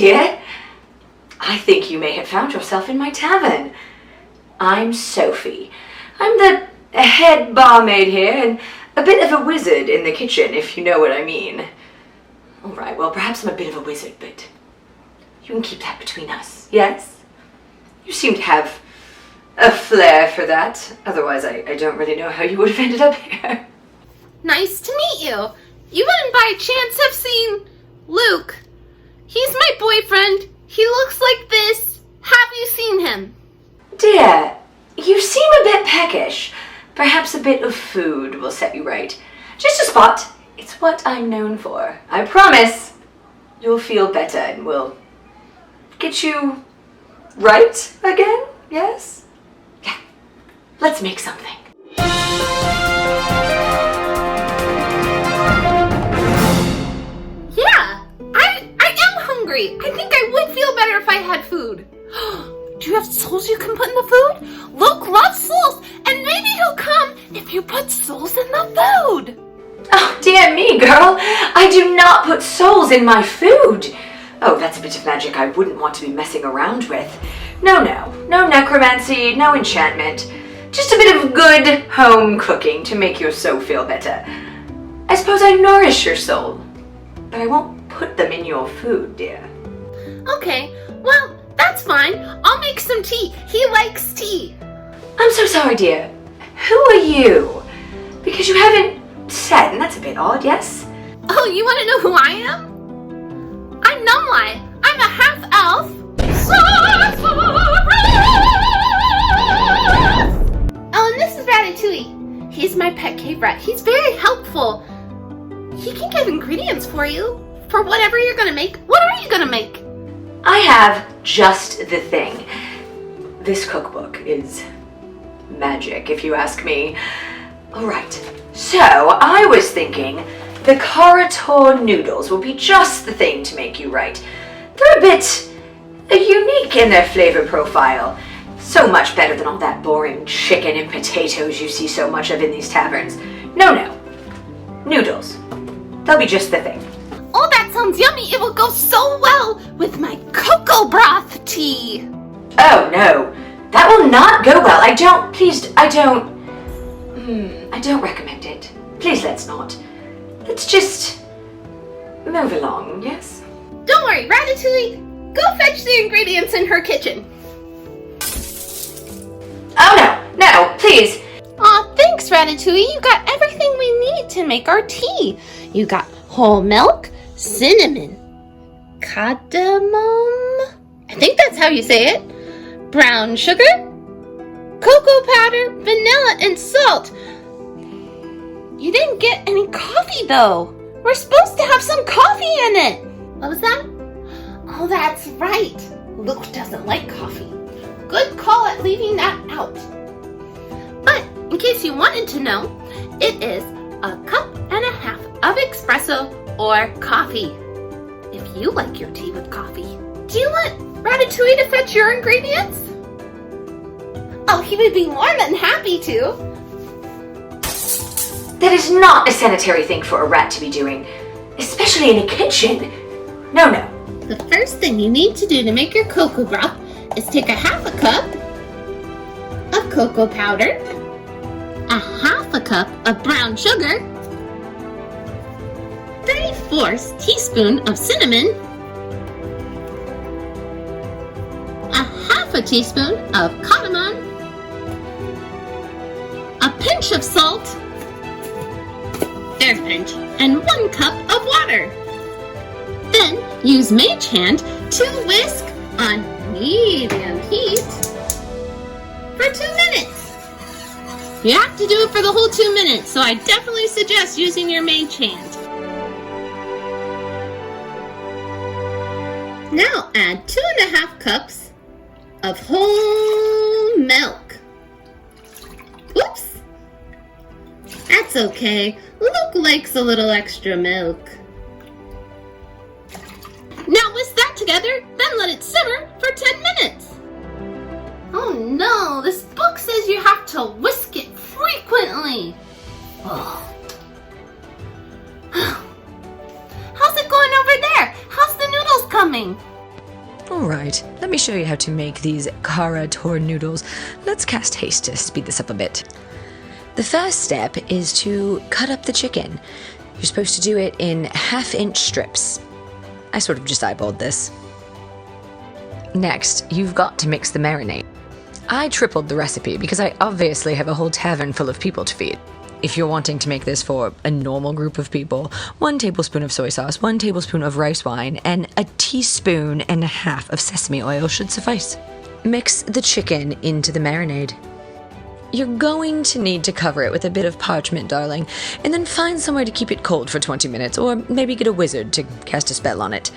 dear. I think you may have found yourself in my tavern. I'm Sophie. I'm the head barmaid here, and a bit of a wizard in the kitchen, if you know what I mean. All right, well, perhaps I'm a bit of a wizard, but you can keep that between us, yes? You seem to have a flair for that. Otherwise, I don't really know how you would have ended up here. Nice to meet you. You wouldn't by chance have seen Luke. He's my boyfriend. He looks like this. Have you seen him? Dear, you seem a bit peckish. Perhaps a bit of food will set you right. Just a spot. It's what I'm known for. I promise you'll feel better and we'll get you right again, yes? Yeah, let's make something. Yeah, I am hungry. I think I would feel better if I had food. Do you have souls you can put in the food? Luke loves souls, and maybe he'll come if you put souls in the food. Oh, dear me, girl. I do not put souls in my food. Oh, that's a bit of magic I wouldn't want to be messing around with. No necromancy, no enchantment. Just a bit of good home cooking to make your soul feel better. I suppose I nourish your soul, but I won't put them in your food, dear. Okay, well, that's fine. I'll make some tea. He likes tea. I'm so sorry, dear. Who are you? Because you haven't said, and that's a bit odd, yes? Oh, you want to know who I am? I'm Numli. I'm a half-elf. Oh, and this is Ratatouille. He's my pet cave rat. He's very helpful. He can get ingredients for you, for whatever you're going to make. What are you going to make? I have just the thing. This cookbook is magic, if you ask me. All right, so I was thinking the Kara-Tur Noodles will be just the thing to make you right. They're a bit unique in their flavor profile. So much better than all that boring chicken and potatoes you see so much of in these taverns. No. Noodles. They'll be just the thing. Oh, that sounds yummy. It will go so well with my cocoa broth tea. Oh, no. That will not go well. I don't recommend it. Please, let's not. Let's just move along, yes? Don't worry, Ratatouille. Go fetch the ingredients in her kitchen. Oh, no, please. Aw, thanks, Ratatouille. You got everything we need to make our tea. You got whole milk, cinnamon, cardamom, I think that's how you say it, brown sugar, cocoa powder, vanilla, and salt. You didn't get any coffee, though. We're supposed to have some coffee in it. What was that? Oh, that's right. Luke doesn't like coffee. Good call at leaving that out. But in case you wanted to know, it is 1.5 cups of espresso or coffee. If you like your tea with coffee. Do you want Ratatouille to fetch your ingredients? Oh, he would be more than happy to. That is not a sanitary thing for a rat to be doing, especially in a kitchen. No. The first thing you need to do to make your cocoa broth is take 1/2 cup of cocoa powder, 1/2 cup of brown sugar, 3/4 teaspoon of cinnamon, 1/2 teaspoon of cardamom, a pinch of salt, there's a pinch, and 1 cup of water. Then use Mage Hand to whisk on medium heat for 2 minutes. You have to do it for the whole 2 minutes, so I definitely suggest using your Mage Hand. Now add 2.5 cups of whole milk. Oops. That's okay. Luke likes a little extra milk. Now whisk that together, then let it simmer for 10 minutes. Oh no, this book says you have to whisk it frequently. Oh. How's it going over there? How's the noodles coming? Alright, let me show you how to make these Kara-Tur Noodles. Let's cast haste to speed this up a bit. The first step is to cut up the chicken. You're supposed to do it in half-inch strips. I sort of just eyeballed this. Next, you've got to mix the marinade. I tripled the recipe because I obviously have a whole tavern full of people to feed. If you're wanting to make this for a normal group of people, 1 tablespoon of soy sauce, 1 tablespoon of rice wine, and 1.5 teaspoons of sesame oil should suffice. Mix the chicken into the marinade. You're going to need to cover it with a bit of parchment, darling, and then find somewhere to keep it cold for 20 minutes, or maybe get a wizard to cast a spell on it.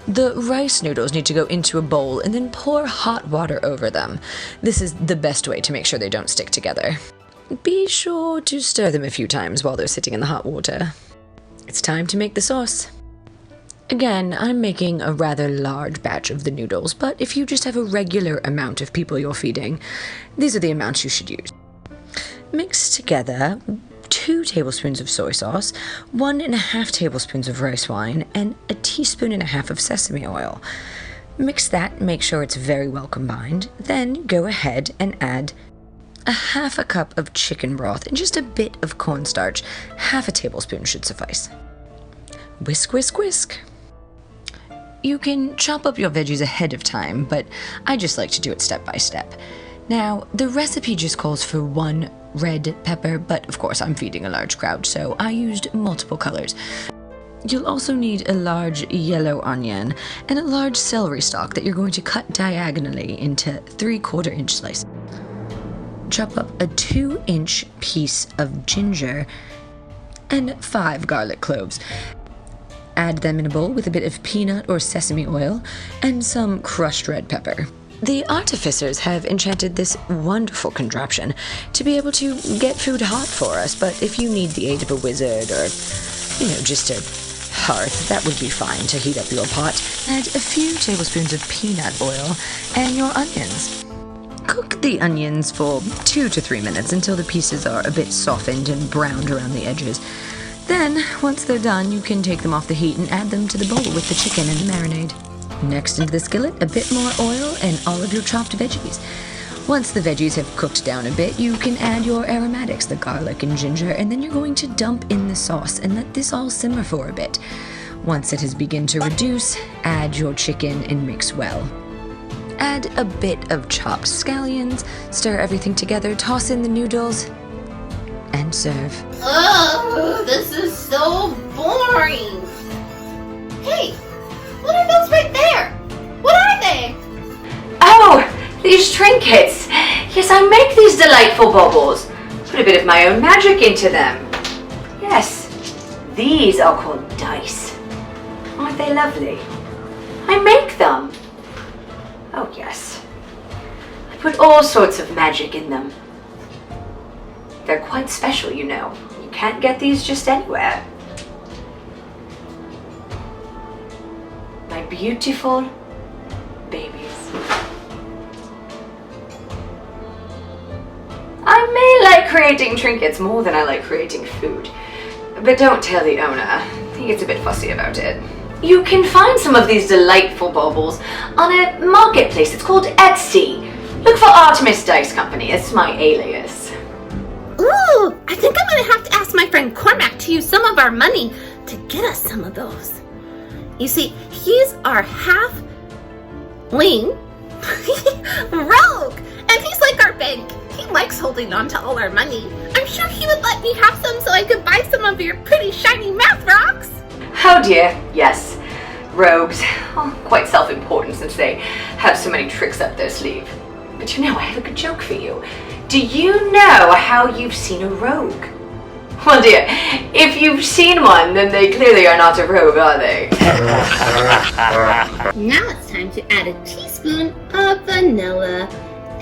The rice noodles need to go into a bowl and then pour hot water over them. This is the best way to make sure they don't stick together. Be sure to stir them a few times while they're sitting in the hot water. It's time to make the sauce. Again, I'm making a rather large batch of the noodles, but if you just have a regular amount of people you're feeding, these are the amounts you should use. Mix together 2 tablespoons of soy sauce, 1.5 tablespoons of rice wine, and 1.5 teaspoons of sesame oil. Mix that, make sure it's very well combined, then go ahead and add 1/2 cup of chicken broth and just a bit of cornstarch. 1/2 tablespoon should suffice. Whisk, whisk, whisk. You can chop up your veggies ahead of time, but I just like to do it step by step. Now, the recipe just calls for 1 red pepper, but of course I'm feeding a large crowd, so I used multiple colors. You'll also need a large yellow onion and a large celery stalk that you're going to cut diagonally into 3/4 inch slices. Chop up a 2-inch piece of ginger and 5 garlic cloves. Add them in a bowl with a bit of peanut or sesame oil and some crushed red pepper. The artificers have enchanted this wonderful contraption to be able to get food hot for us, but if you need the aid of a wizard or, just a hearth, that would be fine to heat up your pot. Add a few tablespoons of peanut oil and your onions. Cook the onions for 2 to 3 minutes until the pieces are a bit softened and browned around the edges. Then, once they're done, you can take them off the heat and add them to the bowl with the chicken and the marinade. Next into the skillet, a bit more oil and all of your chopped veggies. Once the veggies have cooked down a bit, you can add your aromatics, the garlic and ginger, and then you're going to dump in the sauce and let this all simmer for a bit. Once it has begun to reduce, add your chicken and mix well. Add a bit of chopped scallions, stir everything together, toss in the noodles, and serve. Oh, this is so boring. Hey, what are those right there? What are they? Oh, these trinkets. Yes, I make these delightful baubles. Put a bit of my own magic into them. Yes, these are called dice. Aren't they lovely? I make them. Oh yes, I put all sorts of magic in them. They're quite special, you know. You can't get these just anywhere. My beautiful babies. I may like creating trinkets more than I like creating food, but don't tell the owner. He gets a bit fussy about it. You can find some of these delightful baubles on a marketplace. It's called Etsy. Look for Artemis Dice Company. It's my alias. Ooh, I think I'm gonna have to ask my friend Cormac to use some of our money to get us some of those. You see, he's our half-wing rogue, and he's like our bank. He likes holding on to all our money. I'm sure he would let me have some so I could buy some of your pretty shiny math rocks. Oh dear, yes. Rogues. Oh, quite self-important since they have so many tricks up their sleeve. But I have a good joke for you. Do you know how you've seen a rogue? Well dear, if you've seen one, then they clearly are not a rogue, are they? Now it's time to add a teaspoon of vanilla.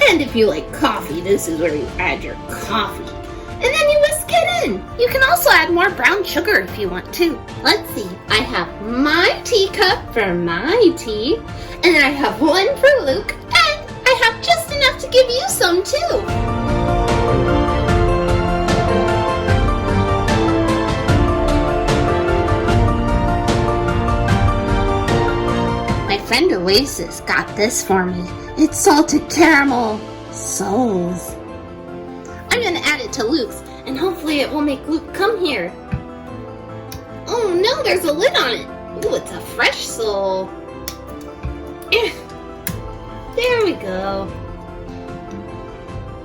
And if you like coffee, this is where you add your coffee. And then you whisk it in. You can also add more brown sugar if you want to. Let's see, I have my teacup for my tea, and then I have one for Luke, and I have just enough to give you some too. My friend Oasis got this for me. It's salted caramel souls. I'm gonna add it to Luke's, and hopefully it will make Luke come here. Oh no, there's a lid on it. Ooh, it's a fresh soul. There we go.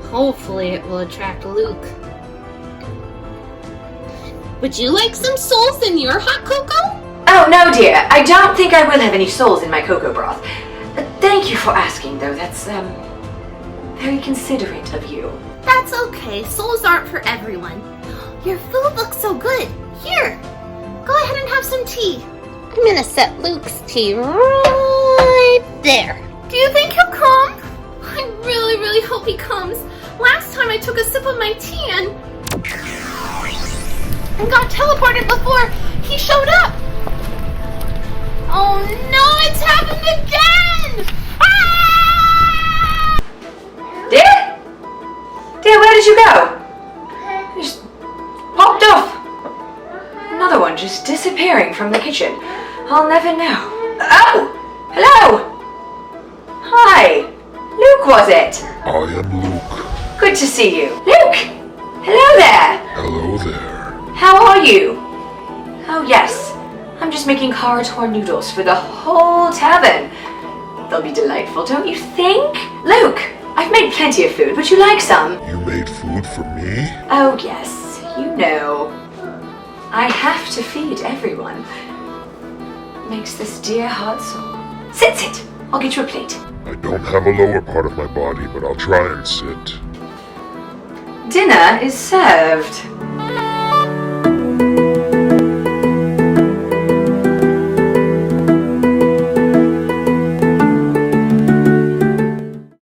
Hopefully it will attract Luke. Would you like some souls in your hot cocoa? Oh, no, dear. I don't think I will have any souls in my cocoa broth. Thank you for asking, though. That's, very considerate of you. That's okay. Souls aren't for everyone. Your food looks so good. Here, go ahead and have some tea. I'm gonna set Luke's tea right there. Do you think he'll come? I really, really hope he comes. Last time I took a sip of my tea and got teleported before he showed up. Oh no, it's happened again! Ah! Dear? Dear, where did you go? You just popped off. Another one just disappearing from the kitchen. I'll never know. Oh! Hello! Hi! Luke, was it? I am Luke. Good to see you. Luke! Hello there! Hello there. How are you? Oh, yes. I'm just making Kara-Tur Noodles for the whole tavern. They'll be delightful, don't you think? Luke, I've made plenty of food. Would you like some? You made food for me? Oh, yes. You know. I have to feed everyone. Makes this dear heart sore. Sit. I'll get you a plate. I don't have a lower part of my body, but I'll try and sit. Dinner is served.